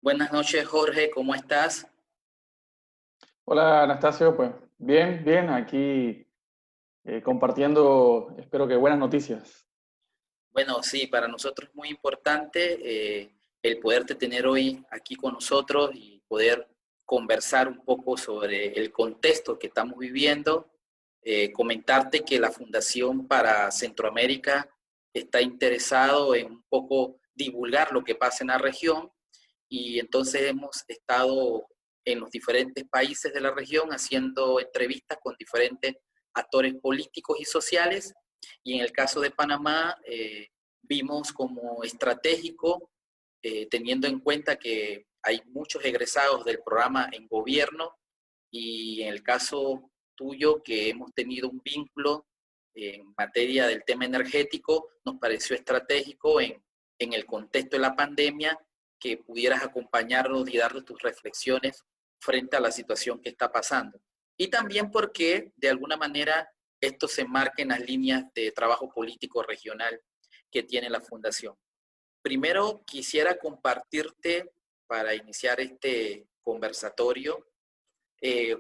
Buenas noches, Jorge, ¿cómo estás? Hola Anastasio, pues bien, bien, aquí compartiendo, espero que buenas noticias. Bueno, sí, para nosotros es muy importante el poderte tener hoy aquí con nosotros y poder conversar un poco sobre el contexto que estamos viviendo. Comentarte que la Fundación para Centroamérica está interesado en un poco divulgar lo que pasa en la región y entonces hemos estado en los diferentes países de la región haciendo entrevistas con diferentes actores políticos y sociales y en el caso de Panamá vimos como estratégico, teniendo en cuenta que hay muchos egresados del programa en gobierno y en el caso tuyo que hemos tenido un vínculo en materia del tema energético, nos pareció estratégico en el contexto de la pandemia que pudieras acompañarnos y darnos tus reflexiones frente a la situación que está pasando. Y también porque de alguna manera esto se marca en las líneas de trabajo político regional que tiene la Fundación. Primero quisiera compartirte para iniciar este conversatorio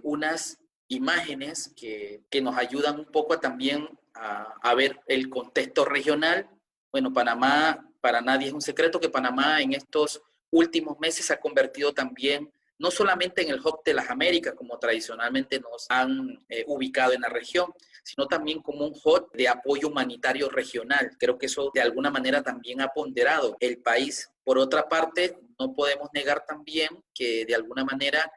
unas imágenes que nos ayudan un poco también a ver el contexto regional. Bueno, Panamá, para nadie es un secreto que Panamá en estos últimos meses se ha convertido también no solamente en el hub de las Américas, como tradicionalmente nos han ubicado en la región, sino también como un hub de apoyo humanitario regional. Creo que eso de alguna manera también ha ponderado el país. Por otra parte, no podemos negar también que de alguna manera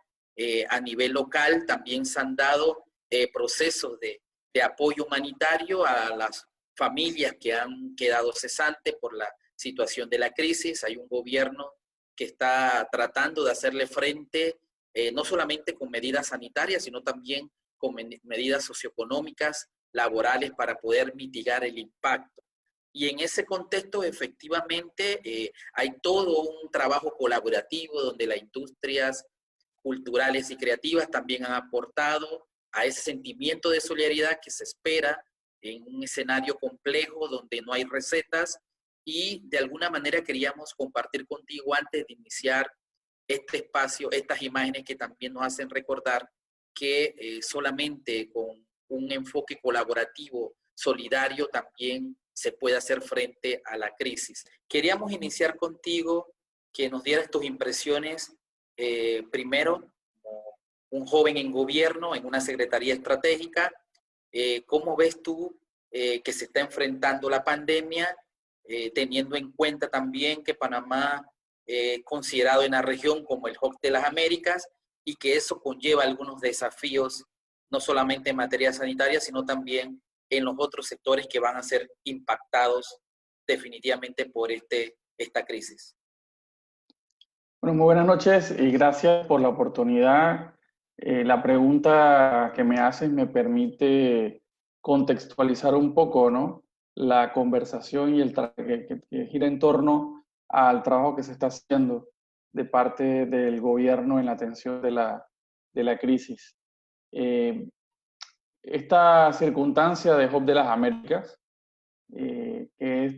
a nivel local también se han dado procesos de apoyo humanitario a las familias que han quedado cesantes por la situación de la crisis. Hay un gobierno que está tratando de hacerle frente no solamente con medidas sanitarias, sino también con medidas socioeconómicas, laborales, para poder mitigar el impacto. Y en ese contexto, efectivamente, hay todo un trabajo colaborativo donde las industrias culturales y creativas también han aportado a ese sentimiento de solidaridad que se espera en un escenario complejo donde no hay recetas y de alguna manera queríamos compartir contigo antes de iniciar este espacio, estas imágenes que también nos hacen recordar que solamente con un enfoque colaborativo, solidario, también se puede hacer frente a la crisis. Queríamos iniciar contigo, que nos dieras tus impresiones, primero, como un joven en gobierno, en una secretaría estratégica, ¿cómo ves tú que se está enfrentando la pandemia, teniendo en cuenta también que Panamá considerado en la región como el hub de las Américas y que eso conlleva algunos desafíos, no solamente en materia sanitaria, sino también en los otros sectores que van a ser impactados definitivamente por esta crisis? Bueno, muy buenas noches y gracias por la oportunidad. La pregunta que me haces me permite contextualizar un poco, ¿no? La conversación y que gira en torno al trabajo que se está haciendo de parte del gobierno en la atención de la crisis. Eh, Esta circunstancia de Hub de las Américas, que es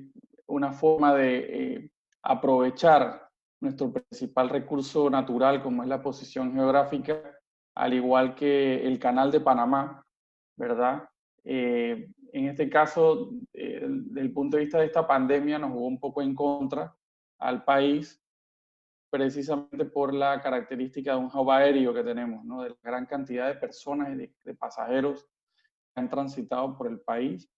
una forma de aprovechar nuestro principal recurso natural, como es la posición geográfica, al igual que el Canal de Panamá, ¿verdad? En este caso, desde el punto de vista de esta pandemia, nos jugó un poco en contra al país, precisamente por la característica de un hub aéreo que tenemos, ¿no? De la gran cantidad de personas y de pasajeros que han transitado por el país.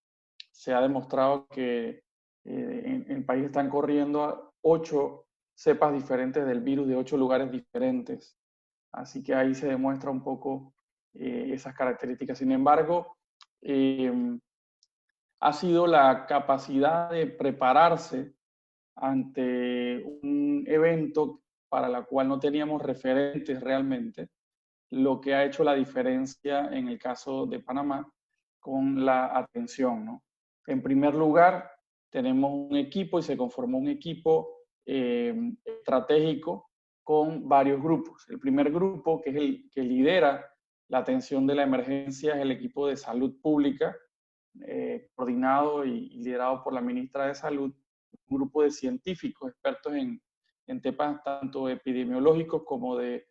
Se ha demostrado que en el país están corriendo 8 cepas diferentes del virus de 8 lugares diferentes. Así que ahí se demuestra un poco esas características. Sin embargo, eh, ha sido la capacidad de prepararse ante un evento para la cual no teníamos referentes realmente, lo que ha hecho la diferencia en el caso de Panamá con la atención, ¿no? En primer lugar, tenemos un equipo y se conformó un equipo estratégico con varios grupos. El primer grupo, que es el que lidera la atención de la emergencia, es el equipo de salud pública, coordinado y liderado por la ministra de Salud, un grupo de científicos expertos en temas tanto epidemiológicos como de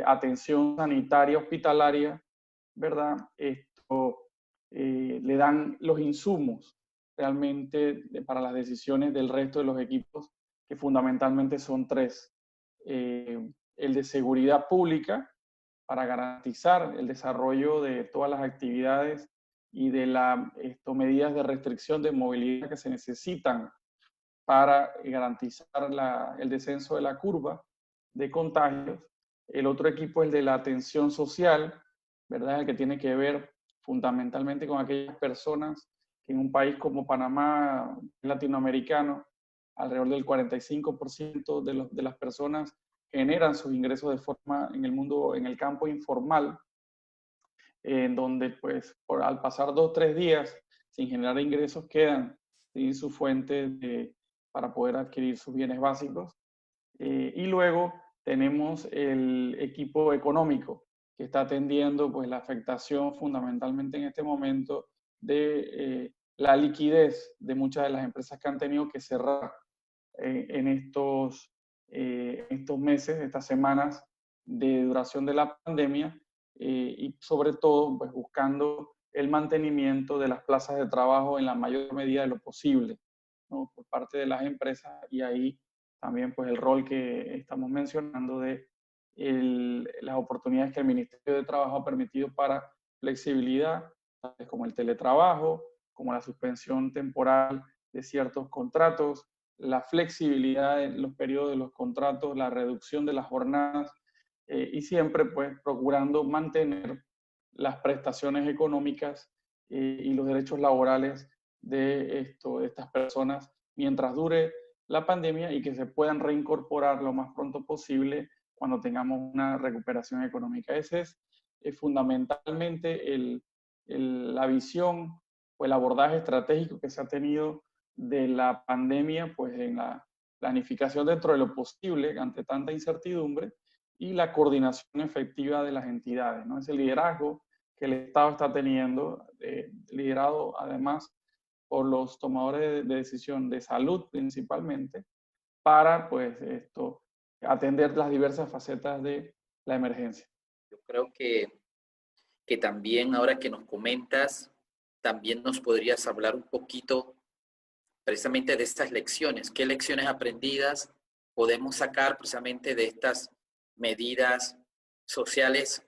atención sanitaria hospitalaria, ¿verdad? Le dan los insumos realmente para las decisiones del resto de los equipos, que fundamentalmente son tres. El de seguridad pública, para garantizar el desarrollo de todas las actividades y de las medidas de restricción de movilidad que se necesitan para garantizar el descenso de la curva de contagios. El otro equipo es el de la atención social, ¿verdad? El que tiene que ver fundamentalmente con aquellas personas que en un país como Panamá, latinoamericano, alrededor del 45% de las personas generan sus ingresos de forma en el mundo, en el campo informal, en donde pues al pasar 2 o 3 días sin generar ingresos quedan sin su fuente para poder adquirir sus bienes básicos. Y luego tenemos el equipo económico que está atendiendo pues la afectación fundamentalmente en este momento de la liquidez de muchas de las empresas que han tenido que cerrar en estos meses, estas semanas de duración de la pandemia, y sobre todo pues, buscando el mantenimiento de las plazas de trabajo en la mayor medida de lo posible, ¿no? Por parte de las empresas, y ahí también pues el rol que estamos mencionando de las oportunidades que el Ministerio de Trabajo ha permitido para flexibilidad, tales como el teletrabajo, como la suspensión temporal de ciertos contratos, la flexibilidad en los periodos de los contratos, la reducción de las jornadas, y siempre pues procurando mantener las prestaciones económicas y los derechos laborales de estas personas mientras dure la pandemia, y que se puedan reincorporar lo más pronto posible cuando tengamos una recuperación económica. Ese es fundamentalmente la visión o el abordaje estratégico que se ha tenido de la pandemia, pues en la planificación dentro de lo posible ante tanta incertidumbre, y la coordinación efectiva de las entidades, ¿no? Ese liderazgo que el Estado está teniendo, liderado además por los tomadores de decisión de salud principalmente, para pues atender las diversas facetas de la emergencia. Yo creo que también ahora que nos comentas, también nos podrías hablar un poquito precisamente de estas lecciones. ¿Qué lecciones aprendidas podemos sacar precisamente de estas medidas sociales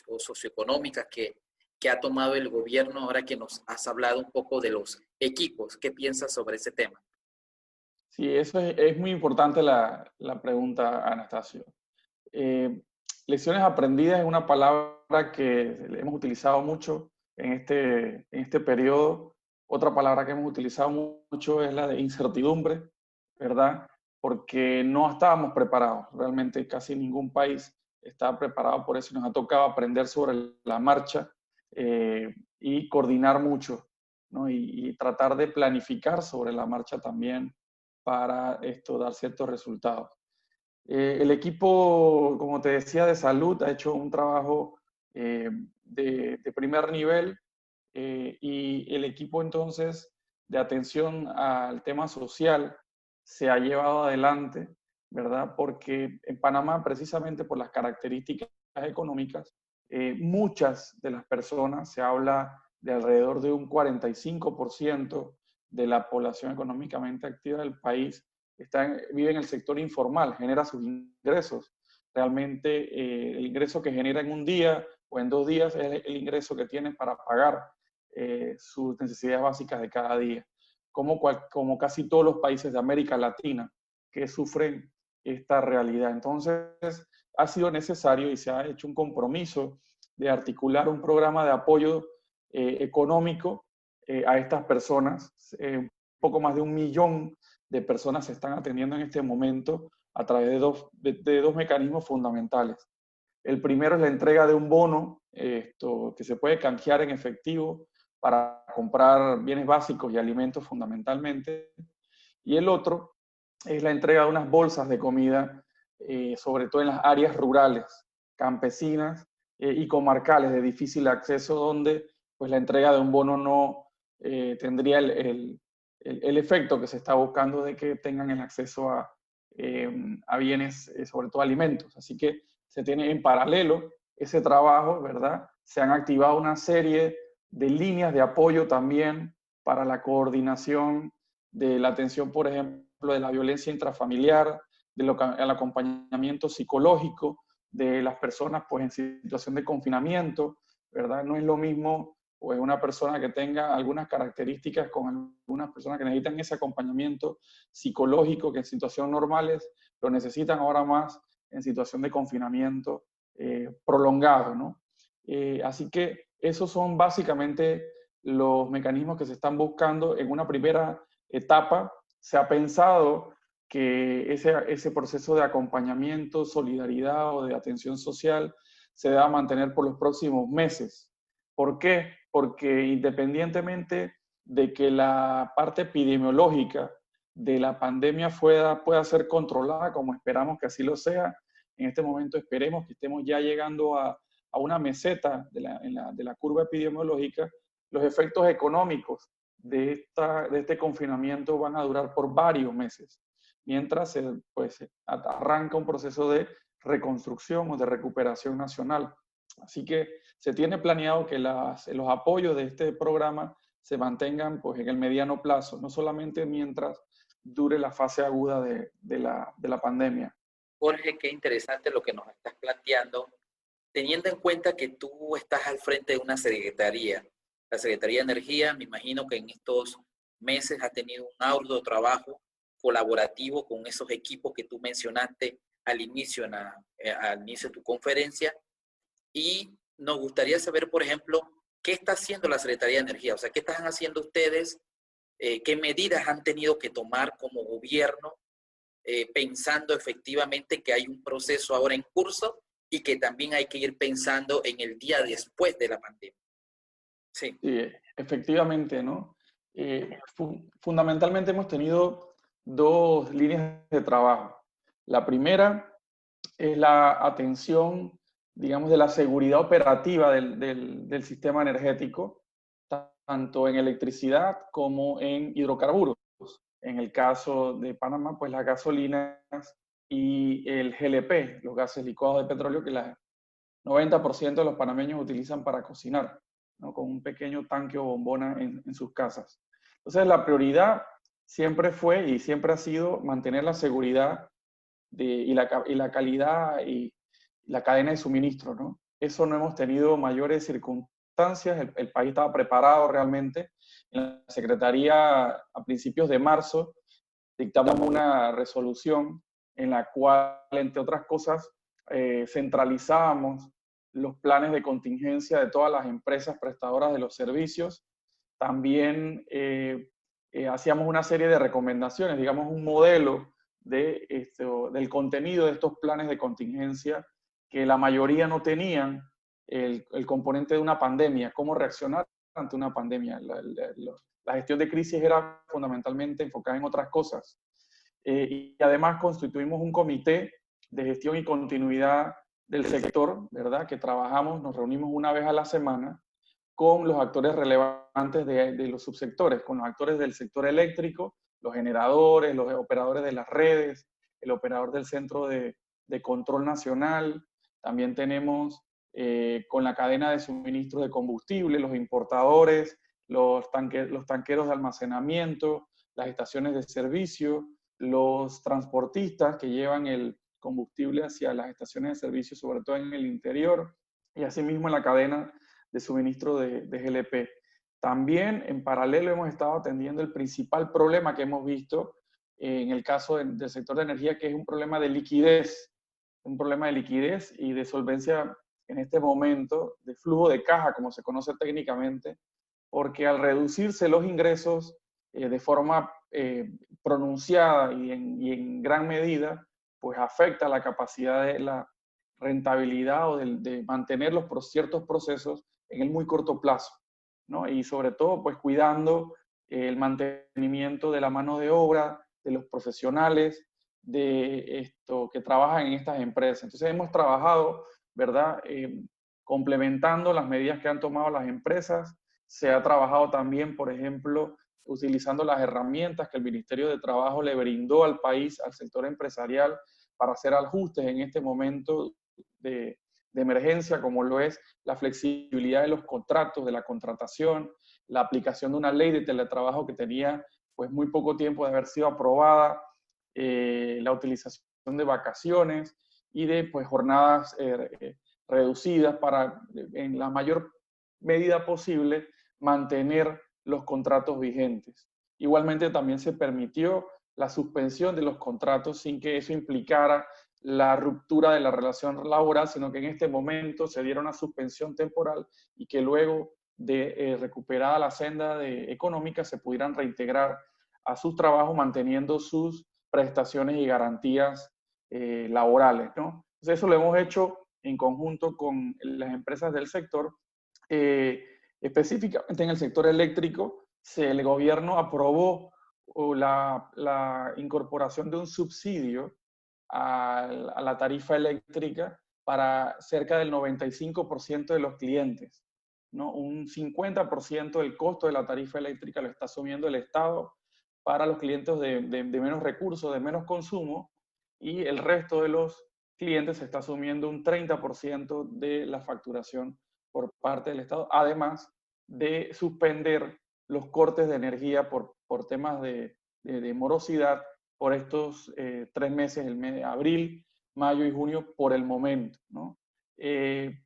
o socioeconómicas que ha tomado el gobierno, ahora que nos has hablado un poco de los equipos? ¿Qué piensas sobre ese tema? Sí, eso es muy importante la pregunta, Anastasio. Lecciones aprendidas es una palabra que hemos utilizado mucho en este periodo. Otra palabra que hemos utilizado mucho es la de incertidumbre, ¿verdad? Porque no estábamos preparados. Realmente casi ningún país estaba preparado por eso, y nos ha tocado aprender sobre la marcha, y coordinar mucho, ¿no? Y tratar de planificar sobre la marcha también para dar ciertos resultados. El equipo, como te decía, de salud ha hecho un trabajo de primer nivel, y el equipo entonces de atención al tema social se ha llevado adelante, ¿verdad? Porque en Panamá, precisamente por las características económicas, muchas de las personas, se habla de alrededor de un 45% de la población económicamente activa del país, vive en el sector informal, genera sus ingresos. Realmente el ingreso que genera en un día o en 2 días es el ingreso que tiene para pagar sus necesidades básicas de cada día, como casi todos los países de América Latina que sufren esta realidad. Entonces, ha sido necesario y se ha hecho un compromiso de articular un programa de apoyo económico a estas personas. Un poco más de 1 millón de personas se están atendiendo en este momento a través de dos mecanismos fundamentales. El primero es la entrega de un bono que se puede canjear en efectivo para comprar bienes básicos y alimentos fundamentalmente. Y el otro es la entrega de unas bolsas de comida, sobre todo en las áreas rurales, campesinas y comarcales de difícil acceso, donde pues, la entrega de un bono no tendría el efecto que se está buscando de que tengan el acceso a a bienes, sobre todo alimentos. Así que se tiene en paralelo ese trabajo, ¿verdad? Se han activado una serie de líneas de apoyo también para la coordinación de la atención, por ejemplo, de la violencia intrafamiliar, del acompañamiento psicológico de las personas pues, en situación de confinamiento, ¿verdad? No es lo mismo pues, una persona que tenga algunas características con algunas personas que necesitan ese acompañamiento psicológico que en situaciones normales lo necesitan ahora más en situación de confinamiento prolongado, ¿no? Así que esos son básicamente los mecanismos que se están buscando en una primera etapa. Se ha pensado que ese proceso de acompañamiento, solidaridad o de atención social se deba mantener por los próximos meses. ¿Por qué? Porque independientemente de que la parte epidemiológica de la pandemia pueda ser controlada, como esperamos que así lo sea, en este momento esperemos que estemos ya llegando a una meseta de la curva epidemiológica, los efectos económicos de este confinamiento van a durar por varios meses, mientras se arranca un proceso de reconstrucción o de recuperación nacional. Así que se tiene planeado que los apoyos de este programa se mantengan pues, en el mediano plazo, no solamente mientras dure la fase aguda de la pandemia. Jorge, qué interesante lo que nos estás planteando, teniendo en cuenta que tú estás al frente de una secretaría, la Secretaría de Energía. Me imagino que en estos meses ha tenido un arduo trabajo colaborativo con esos equipos que tú mencionaste al inicio de tu conferencia, y nos gustaría saber, por ejemplo, qué está haciendo la Secretaría de Energía, o sea, qué están haciendo ustedes, qué medidas han tenido que tomar como gobierno, pensando efectivamente que hay un proceso ahora en curso y que también hay que ir pensando en el día después de la pandemia. Sí. Sí, efectivamente, ¿no? Fundamentalmente hemos tenido dos líneas de trabajo. La primera es la atención, digamos, de la seguridad operativa del sistema energético, tanto en electricidad como en hidrocarburos. En el caso de Panamá, pues las gasolinas y el GLP, los gases licuados de petróleo que el 90% de los panameños utilizan para cocinar, ¿no? Con un pequeño tanque o bombona en sus casas. Entonces, la prioridad siempre fue y siempre ha sido mantener la seguridad y la calidad y la cadena de suministro, ¿no? Eso no hemos tenido mayores circunstancias, el país estaba preparado realmente. En la Secretaría, a principios de marzo, dictamos una resolución en la cual, entre otras cosas, centralizábamos los planes de contingencia de todas las empresas prestadoras de los servicios. También hacíamos una serie de recomendaciones, digamos un modelo del contenido de estos planes de contingencia, que la mayoría no tenían el componente de una pandemia, cómo reaccionar ante una pandemia. La gestión de crisis era fundamentalmente enfocada en otras cosas. Y además constituimos un comité de gestión y continuidad del sector, ¿verdad? Que trabajamos, nos reunimos una vez a la semana con los actores relevantes de los subsectores, con los actores del sector eléctrico, los generadores, los operadores de las redes, el operador del Centro de Control Nacional. También tenemos con la cadena de suministro de combustible, los importadores, los tanqueros de almacenamiento, las estaciones de servicio, los transportistas que llevan el combustible hacia las estaciones de servicio, sobre todo en el interior, y asimismo en la cadena de suministro de GLP. También en paralelo hemos estado atendiendo el principal problema que hemos visto en el caso del sector de energía, que es un problema de liquidez y de solvencia en este momento, de flujo de caja, como se conoce técnicamente, porque al reducirse los ingresos de forma pronunciada y en gran medida, pues afecta la capacidad de la rentabilidad o de mantener ciertos procesos en el muy corto plazo, ¿no? Y sobre todo, pues cuidando el mantenimiento de la mano de obra, de los profesionales, que trabajan en estas empresas. Entonces hemos trabajado, ¿verdad? Complementando las medidas que han tomado las empresas. Se ha trabajado también, por ejemplo, utilizando las herramientas que el Ministerio de Trabajo le brindó al país, al sector empresarial, para hacer ajustes en este momento de emergencia, como lo es la flexibilidad de los contratos, de la contratación, la aplicación de una ley de teletrabajo que tenía pues muy poco tiempo de haber sido aprobada, la utilización de vacaciones y de pues jornadas reducidas para en la mayor medida posible mantener los contratos vigentes. Igualmente también se permitió la suspensión de los contratos sin que eso implicara la ruptura de la relación laboral, sino que en este momento se diera una suspensión temporal y que luego de recuperada la senda económica se pudieran reintegrar a sus trabajos manteniendo sus prestaciones y garantías laborales, ¿no? Entonces eso lo hemos hecho en conjunto con las empresas del sector, específicamente en el sector eléctrico. El gobierno aprobó la incorporación de un subsidio a la tarifa eléctrica para cerca del 95% de los clientes, ¿no? Un 50% del costo de la tarifa eléctrica lo está asumiendo el Estado para los clientes de menos recursos, de menos consumo, y el resto de los clientes se está asumiendo un 30% de la facturación por parte del Estado, además de suspender los cortes de energía por temas de morosidad por estos 3 meses, el mes de abril, mayo y junio, por el momento, ¿no?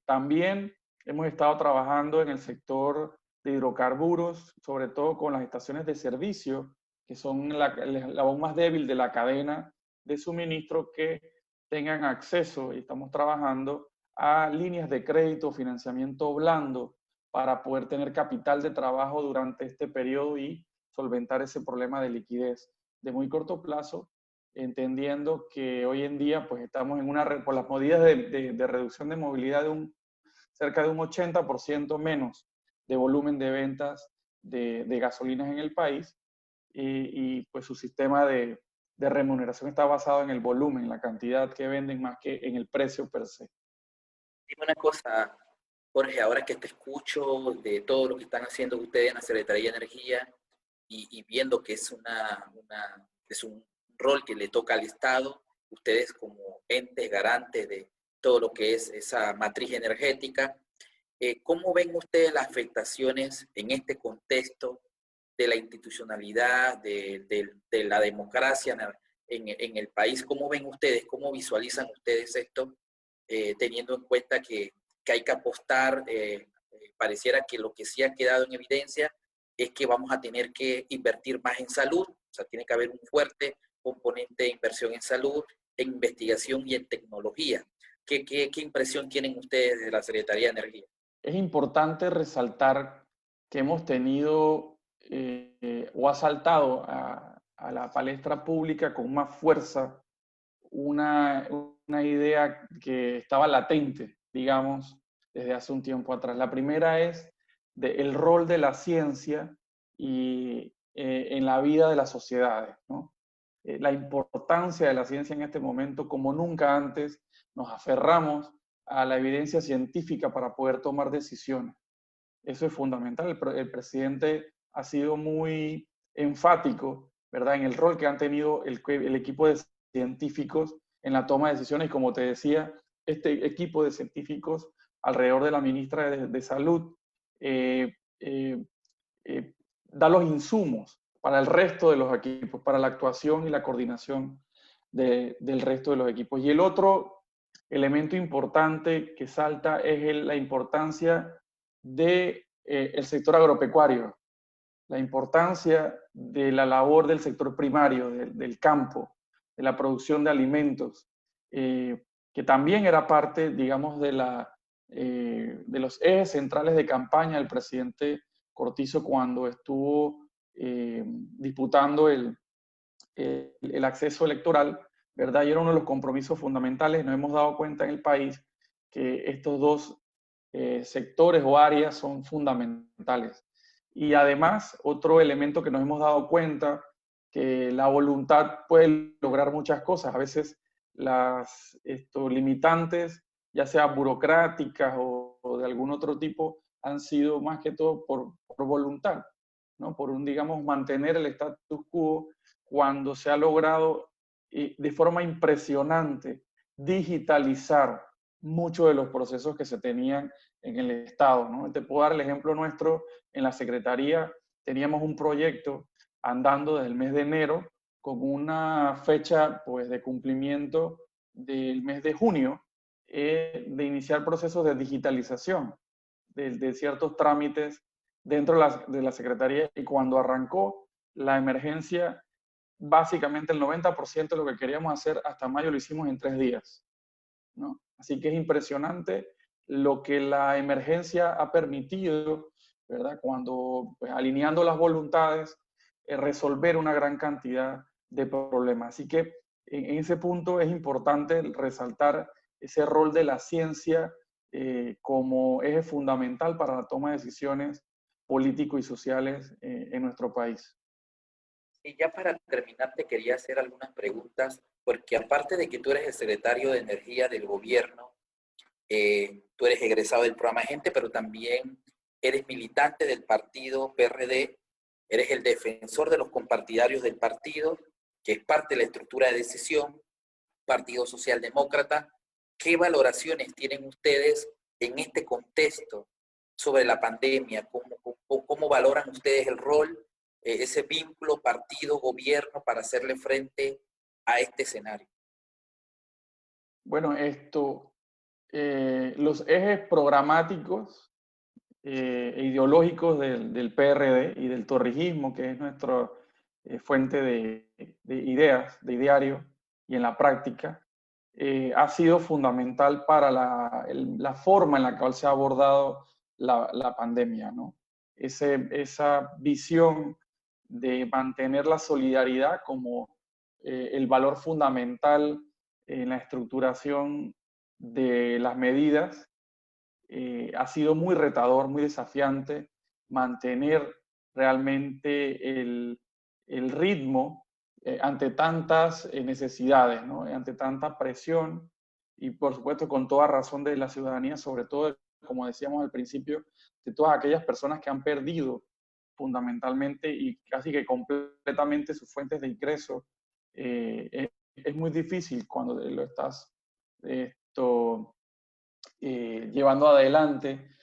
También hemos estado trabajando en el sector de hidrocarburos, sobre todo con las estaciones de servicio, que son la voz más débil de la cadena de suministro, que tengan acceso, y estamos trabajando, a líneas de crédito, financiamiento blando, para poder tener capital de trabajo durante este periodo y solventar ese problema de liquidez de muy corto plazo, entendiendo que hoy en día pues estamos por las medidas de reducción de movilidad cerca de un 80% menos de volumen de ventas de gasolinas en el país, y pues su sistema de remuneración está basado en el volumen, la cantidad que venden más que en el precio per se. Dime una cosa, Jorge, ahora que te escucho de todo lo que están haciendo ustedes en la Secretaría de Energía y viendo que es un rol que le toca al Estado, ustedes como entes garantes de todo lo que es esa matriz energética, ¿cómo ven ustedes las afectaciones en este contexto de la institucionalidad, de la democracia en el país? ¿Cómo ven ustedes, cómo visualizan ustedes esto, teniendo en cuenta que hay que apostar? Pareciera que lo que sí ha quedado en evidencia es que vamos a tener que invertir más en salud, o sea, tiene que haber un fuerte componente de inversión en salud, en investigación y en tecnología. ¿Qué impresión tienen ustedes de la Secretaría de Energía? Es importante resaltar que hemos tenido o ha saltado a la palestra pública con más fuerza una idea que estaba latente, digamos, desde hace un tiempo atrás. La primera es el rol de la ciencia en la vida de las sociedades, ¿no? La importancia de la ciencia en este momento, como nunca antes, nos aferramos a la evidencia científica para poder tomar decisiones. Eso es fundamental. El presidente ha sido muy enfático, ¿verdad?, en el rol que han tenido el equipo de científicos en la toma de decisiones. Como te decía, este equipo de científicos alrededor de la ministra de Salud eh, eh, da los insumos para el resto de los equipos, para la actuación y la coordinación del resto de los equipos. Y el otro elemento importante que salta es la importancia del sector agropecuario, la importancia de la labor del sector primario, del campo, de la producción de alimentos, que también era parte, digamos, de los ejes centrales de campaña del presidente Cortizo cuando estuvo disputando el acceso electoral, ¿verdad? Y era uno de los compromisos fundamentales. Nos hemos dado cuenta en el país que estos dos sectores o áreas son fundamentales. Y además, otro elemento que nos hemos dado cuenta, que la voluntad puede lograr muchas cosas. A veces las limitantes, ya sea burocráticas o de algún otro tipo, han sido más que todo por voluntad. ¿no? Por digamos, mantener el status quo cuando se ha logrado de forma impresionante digitalizar muchos de los procesos que se tenían en el Estado, ¿no? Te puedo dar el ejemplo nuestro en la Secretaría. Teníamos un proyecto andando desde el mes de enero con una fecha pues, de cumplimiento del mes de junio, de iniciar procesos de digitalización de ciertos trámites dentro de la Secretaría, y cuando arrancó la emergencia, básicamente el 90% de lo que queríamos hacer hasta mayo lo hicimos en 3 días, ¿no? Así que es impresionante lo que la emergencia ha permitido, ¿verdad? Cuando, pues, alineando las voluntades, resolver una gran cantidad de problemas. Así que en ese punto es importante resaltar ese rol de la ciencia como eje fundamental para la toma de decisiones políticos y sociales en nuestro país. Y ya para terminar, te quería hacer algunas preguntas, porque aparte de que tú eres el secretario de Energía del gobierno, tú eres egresado del programa Gente, pero también eres militante del partido PRD, eres el defensor de los compartidarios del partido, que es parte de la estructura de decisión, Partido Socialdemócrata. ¿Qué valoraciones tienen ustedes en este contexto sobre la pandemia? ¿Cómo valoran ustedes el rol, ese vínculo partido-gobierno para hacerle frente a este escenario? Bueno, los ejes programáticos e ideológicos del PRD y del torrijismo, que es nuestra fuente de ideas, de ideario y en la práctica, ha sido fundamental para la forma en la cual se ha abordado la pandemia, ¿no? Esa visión de mantener la solidaridad como el valor fundamental en la estructuración de las medidas. Ha sido muy retador, muy desafiante mantener realmente el ritmo ante tantas necesidades, ¿no? Ante tanta presión y por supuesto con toda razón de la ciudadanía, sobre todo, como decíamos al principio, de todas aquellas personas que han perdido fundamentalmente y casi que completamente sus fuentes de ingreso. Es muy difícil cuando lo estás llevando adelante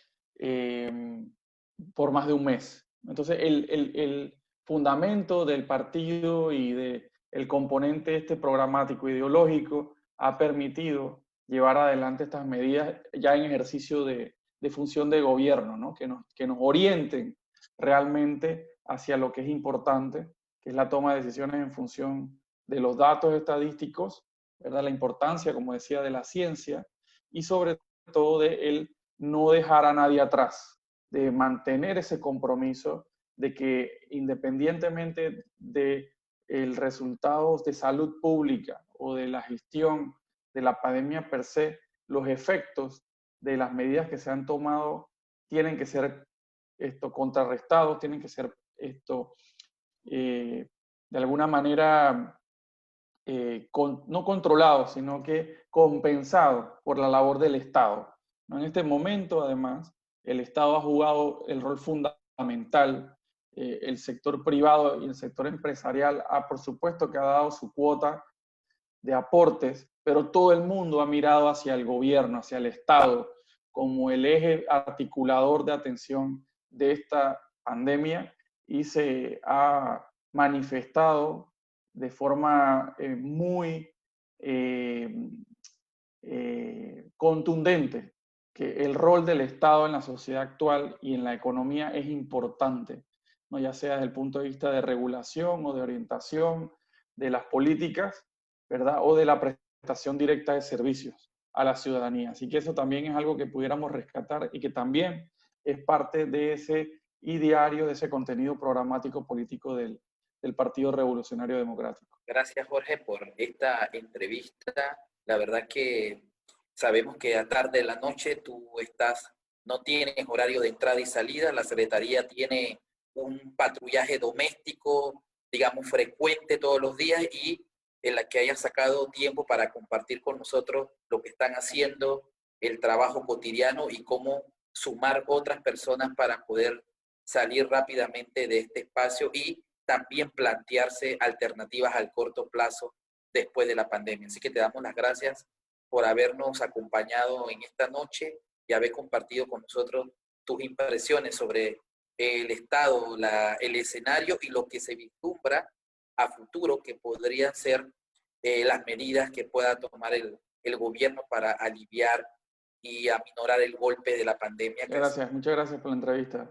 por más de un mes. Entonces, el fundamento del partido y del componente programático ideológico ha permitido llevar adelante estas medidas ya en ejercicio de función de gobierno, ¿no? Que nos orienten realmente hacia lo que es importante, que es la toma de decisiones en función de los datos estadísticos, ¿verdad? La importancia, como decía, de la ciencia y sobre todo de el no dejar a nadie atrás, de mantener ese compromiso de que independientemente de el resultado de salud pública o de la gestión de la pandemia per se, los efectos de las medidas que se han tomado tienen que ser contrarrestados, tienen que ser de alguna manera no controlados, sino que compensados por la labor del Estado, ¿no? En este momento, además, el Estado ha jugado el rol fundamental. El sector privado y el sector empresarial por supuesto que ha dado su cuota de aportes, pero todo el mundo ha mirado hacia el gobierno, hacia el Estado, como el eje articulador de atención de esta pandemia, y se ha manifestado de forma muy contundente que el rol del Estado en la sociedad actual y en la economía es importante, ¿no? Ya sea desde el punto de vista de regulación o de orientación de las políticas, ¿verdad? O de la prestación directa de servicios a la ciudadanía. Así que eso también es algo que pudiéramos rescatar y que también es parte de ese ideario, de ese contenido programático político del Partido Revolucionario Democrático. Gracias, Jorge, por esta entrevista. La verdad que sabemos que a tarde de la noche tú no tienes horario de entrada y salida. La Secretaría tiene un patrullaje doméstico, digamos, frecuente todos los días, y en la que hayas sacado tiempo para compartir con nosotros lo que están haciendo, el trabajo cotidiano y cómo sumar otras personas para poder salir rápidamente de este espacio y también plantearse alternativas al corto plazo después de la pandemia. Así que te damos las gracias por habernos acompañado en esta noche y haber compartido con nosotros tus impresiones sobre el estado, el escenario y lo que se vislumbra a futuro que podrían ser las medidas que pueda tomar el gobierno para aliviar y aminorar el golpe de la pandemia. Muchas gracias por la entrevista.